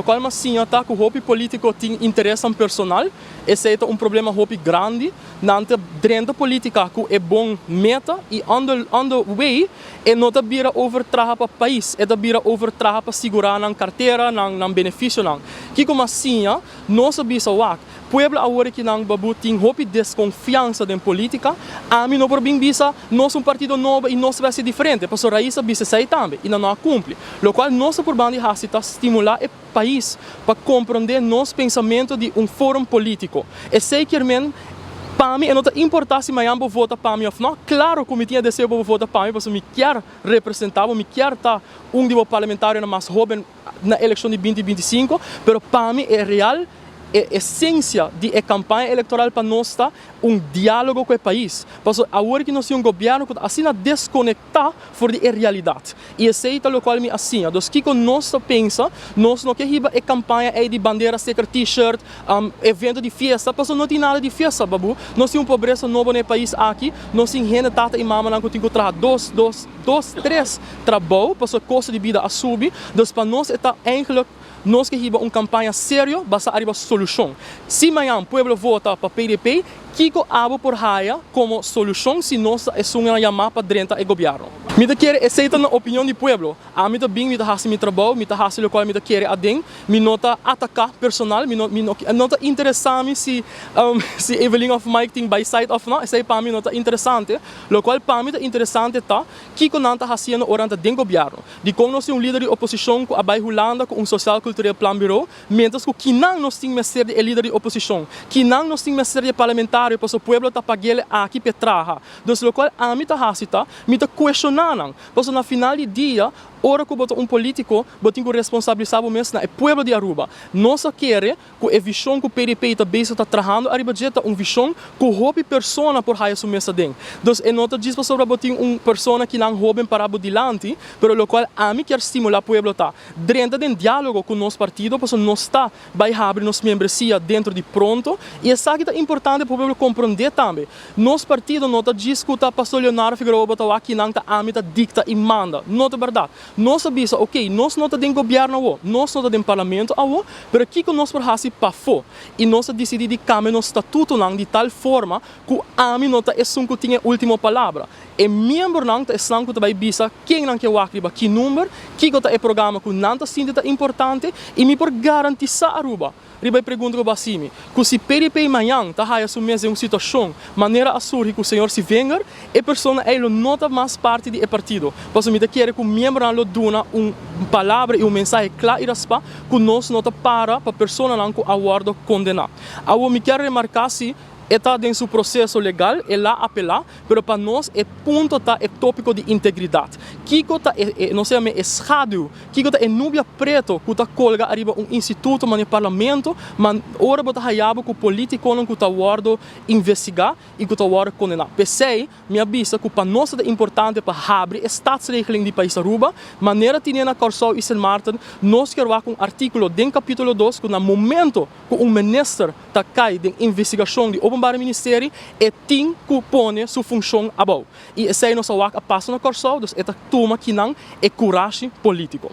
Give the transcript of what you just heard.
Qual mas sim tá que o hobby político tem interesse personal, esse é um problema hobby grande, nante drenta política que é bom meta e on the way é não tá bira overtraha para país, é tá bira overtraha para segurar na carteira, na benefício não. Que como assim, não se bisa wak. Pueblo agora que não babu tem hobby desconfiança da política, a mim não por bem bisa, nós partido novo e nós vai ser diferente, porque a raiz bisa sai também e não cumpre. Lo qual nós por banda está estimular o país para compreender nosso pensamento de fórum político. E sei que para mim, não importa se Miami vota para mim ou não. Claro que eu tinha desejo de votar para mim, porque eu quero representar, eu quero estar dos parlamentares mais jovem na eleição de 2025, mas para mim é real. A essência da campanha eleitoral para nós está diálogo com o país. Porque agora que nós temos governo que assim desconectar for da realidade. E esse é o qual me assim. Então, que nós pensa, nós não queremos a campanha de bandeira, sticker, t-shirt, evento de festa, porque não tem nada de festa, babu. Nós temos pobreza nova no país aqui, nós temos gente, tata e mama que tem que trabalhar três trabalhos, porque o custo de vida sube. Então, para nós está eigenlijk nós queremos uma campanha séria para arribar a solução. Se amanhã o povo vota para PDP, Kiko abo por raia como solução se nós é uma chamada para dentro do governo. Me quer aceitar a opinião do povo. A mim também me faz meu trabalho, me faz o qual me quer adem, me nota atacar personal, me nota interessante se Evelyn of Mike tem by side of não, esse para mim nota interessante. O qual para mim é interessante tá, Kiko não está fazendo orante do governo. De como nós temos líder de oposição com a Holanda com social cultural plan bureau, mientras que não nós temos ser de líder de oposição, que não nós temos ser de parlamentar para o povo está pagando aqui para trabalhar. Então, o qual a mim está me questionando, porque no final do dia, ora que um político tem que responsabilizar o mesmo, é o povo de Aruba. Nós queremos que a visão que o PDP está trabalhando, arriba jeta uma visão que rouba pessoa por raio sumessa dentro. Então, é nota diz sobre uma pessoa que não rouba para adiante, pero o qual a mim quer estimular o povo tá dentro de diálogo com o nosso partido, porque nós está vai abrir nossa membresia dentro de pronto e essa que é importante para o povo compreender também. Nosso partido não está discutindo pastor Leonardo Figueroa que não está a mim dicta e manda, não é verdade. Nós sabemos, ok, nós não temos governo, nós não temos parlamento, mas aqui que nós podemos para fora. E nós decidimos cambiar nosso estatuto de tal forma que a mim não é um que tem a última palavra. E membro não é um que vai bisa quem não quer wakriba, que número, que é o programa que não é importante e me por garantizar a Aruba. Ribai pergunta que basimi, que se PDP amanhã está a assumir uma situação, maneira a surgir que o senhor se venga, a pessoa é não mais parte do partido. Porque me quer que o membro não dona uma palavra e uma mensagem clara e raspa que nós não para a pessoa não que aguarda condenar. Eu me quero remarcar se está dentro do seu processo legal, é lá apelar, mas para nós é ponto tá é tópico de integridade. Kiko tá não sei é escado, Kiko tá é nuvem preto que tá colga arriba instituto, mas no parlamento, mas ora bota hayabo que o político não que tá guardo investigar e que tá guardo condenar. Pensei, me avisa que para nós é importante para abrir statsregeling de país Aruba, maneira tinha na Corsol e San Martin, nós queremos com artículo dentro capítulo 2 que no momento que ministro tá cai de investigação de para o Ministério e tem que pôr sua função a bom. E esse é nosso passa no Corsol, então é uma que não é coragem político.